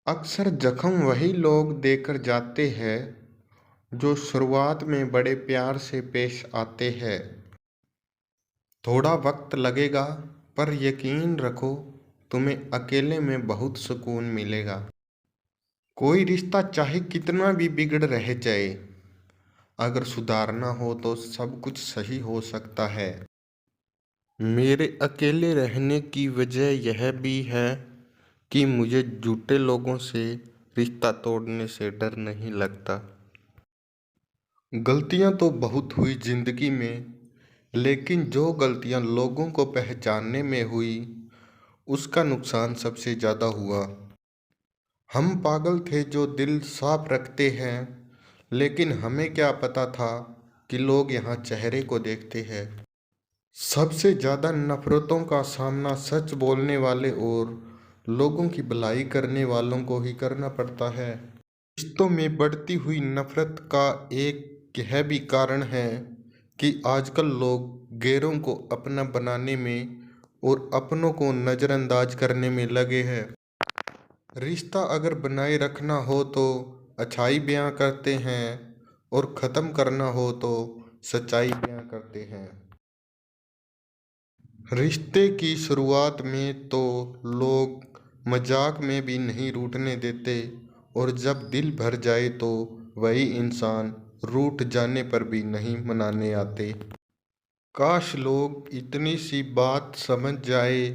अक्सर जख्म वही लोग देकर जाते हैं जो शुरुआत में बड़े प्यार से पेश आते हैं। थोड़ा वक्त लगेगा, पर यकीन रखो, तुम्हें अकेले में बहुत सुकून मिलेगा। कोई रिश्ता चाहे कितना भी बिगड़ रह जाए, अगर सुधारना हो तो सब कुछ सही हो सकता है। मेरे अकेले रहने की वजह यह भी है कि मुझे झूठे लोगों से रिश्ता तोड़ने से डर नहीं लगता। गलतियां तो बहुत हुई जिंदगी में, लेकिन जो गलतियां लोगों को पहचानने में हुई, उसका नुकसान सबसे ज़्यादा हुआ। हम पागल थे जो दिल साफ रखते हैं, लेकिन हमें क्या पता था कि लोग यहाँ चेहरे को देखते हैं। सबसे ज़्यादा नफरतों का सामना सच बोलने वाले और लोगों की भलाई करने वालों को ही करना पड़ता है। रिश्तों में बढ़ती हुई नफरत का एक यह भी कारण है कि आजकल लोग गैरों को अपना बनाने में और अपनों को नज़रअंदाज करने में लगे हैं। रिश्ता अगर बनाए रखना हो तो अच्छाई बयां करते हैं और ख़त्म करना हो तो सच्चाई बयां करते हैं। रिश्ते की शुरुआत में तो लोग मजाक में भी नहीं रूठने देते, और जब दिल भर जाए तो वही इंसान रूठ जाने पर भी नहीं मनाने आते। काश लोग इतनी सी बात समझ जाए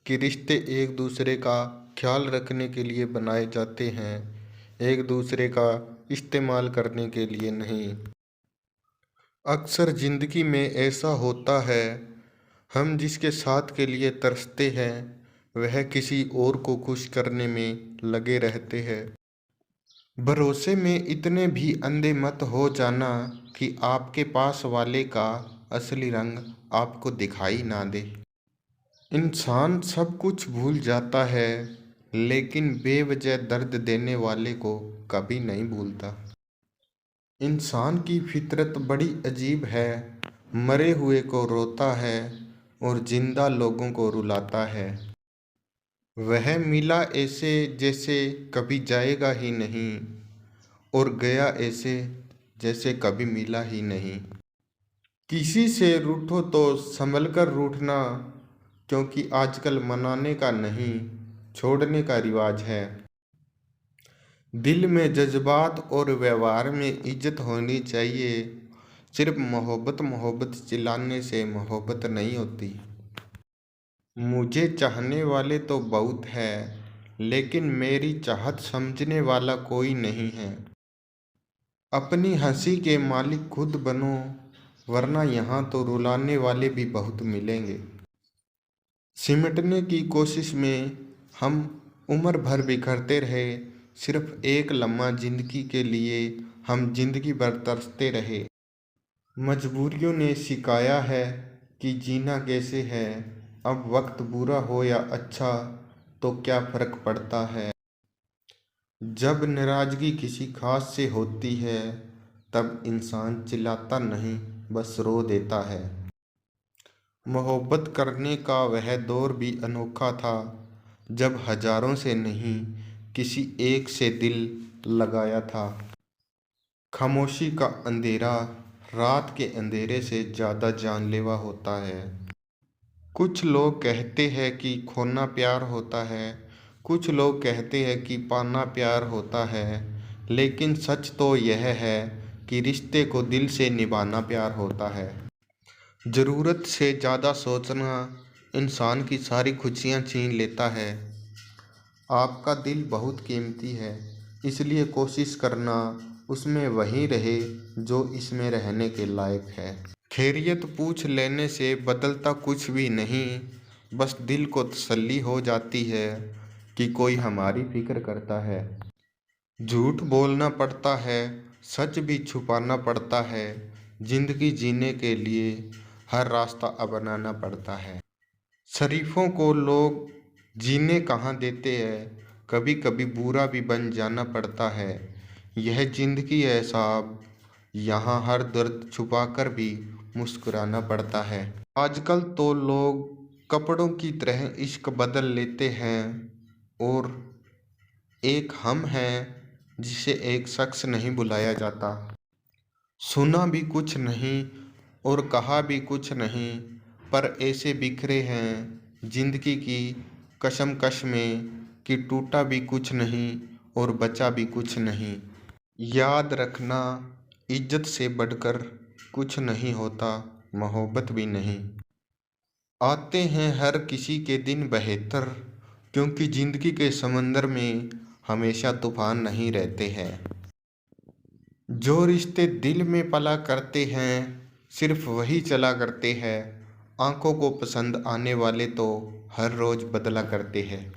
कि रिश्ते एक दूसरे का ख्याल रखने के लिए बनाए जाते हैं, एक दूसरे का इस्तेमाल करने के लिए नहीं। अक्सर ज़िंदगी में ऐसा होता है, हम जिसके साथ के लिए तरसते हैं वह किसी और को खुश करने में लगे रहते हैं। भरोसे में इतने भी अंधे मत हो जाना कि आपके पास वाले का असली रंग आपको दिखाई ना दे। इंसान सब कुछ भूल जाता है, लेकिन बेवजह दर्द देने वाले को कभी नहीं भूलता। इंसान की फितरत बड़ी अजीब है, मरे हुए को रोता है और जिंदा लोगों को रुलाता है। वह मिला ऐसे जैसे कभी जाएगा ही नहीं, और गया ऐसे जैसे कभी मिला ही नहीं। किसी से रूठो तो संभल कर रूठना, क्योंकि आजकल मनाने का नहीं, छोड़ने का रिवाज है। दिल में जज्बात और व्यवहार में इज्जत होनी चाहिए। सिर्फ मोहब्बत मोहब्बत चिल्लाने से मोहब्बत नहीं होती। मुझे चाहने वाले तो बहुत है, लेकिन मेरी चाहत समझने वाला कोई नहीं है। अपनी हंसी के मालिक खुद बनो, वरना यहाँ तो रुलाने वाले भी बहुत मिलेंगे। सिमटने की कोशिश में हम उम्र भर बिखरते रहे, सिर्फ एक लम्हा जिंदगी के लिए हम जिंदगी भर तरसते रहे। मजबूरियों ने सिखाया है कि जीना कैसे है। अब वक्त बुरा हो या अच्छा तो क्या फर्क पड़ता है। जब नाराजगी किसी खास से होती है, तब इंसान चिल्लाता नहीं, बस रो देता है। मोहब्बत करने का वह दौर भी अनोखा था, जब हजारों से नहीं, किसी एक से दिल लगाया था। खामोशी का अंधेरा रात के अंधेरे से ज़्यादा जानलेवा होता है। कुछ लोग कहते हैं कि खोना प्यार होता है, कुछ लोग कहते हैं कि पाना प्यार होता है, लेकिन सच तो यह है कि रिश्ते को दिल से निभाना प्यार होता है। ज़रूरत से ज़्यादा सोचना इंसान की सारी खुशियाँ छीन लेता है। आपका दिल बहुत कीमती है, इसलिए कोशिश करना उसमें वही रहे जो इसमें रहने के लायक है। खैरियत पूछ लेने से बदलता कुछ भी नहीं, बस दिल को तसल्ली हो जाती है कि कोई हमारी फिक्र करता है। झूठ बोलना पड़ता है, सच भी छुपाना पड़ता है। जिंदगी जीने के लिए हर रास्ता अपनाना पड़ता है। शरीफों को लोग जीने कहाँ देते हैं, कभी कभी बुरा भी बन जाना पड़ता है। यह जिंदगी है साहब, यहाँ हर दर्द छुपाकर भी मुस्कुराना पड़ता है। आजकल तो लोग कपड़ों की तरह इश्क बदल लेते हैं और एक हम हैं जिसे एक शख्स नहीं बुलाया जाता। सुना भी कुछ नहीं और कहा भी कुछ नहीं, पर ऐसे बिखरे हैं जिंदगी की कशमकश में कि टूटा भी कुछ नहीं और बचा भी कुछ नहीं। याद रखना, इज्जत से बढ़कर कुछ नहीं होता, मोहब्बत भी नहीं। आते हैं हर किसी के दिन बेहतर, क्योंकि जिंदगी के समंदर में हमेशा तूफान नहीं रहते हैं। जो रिश्ते दिल में पला करते हैं सिर्फ वही चला करते हैं। आंखों को पसंद आने वाले तो हर रोज बदला करते हैं।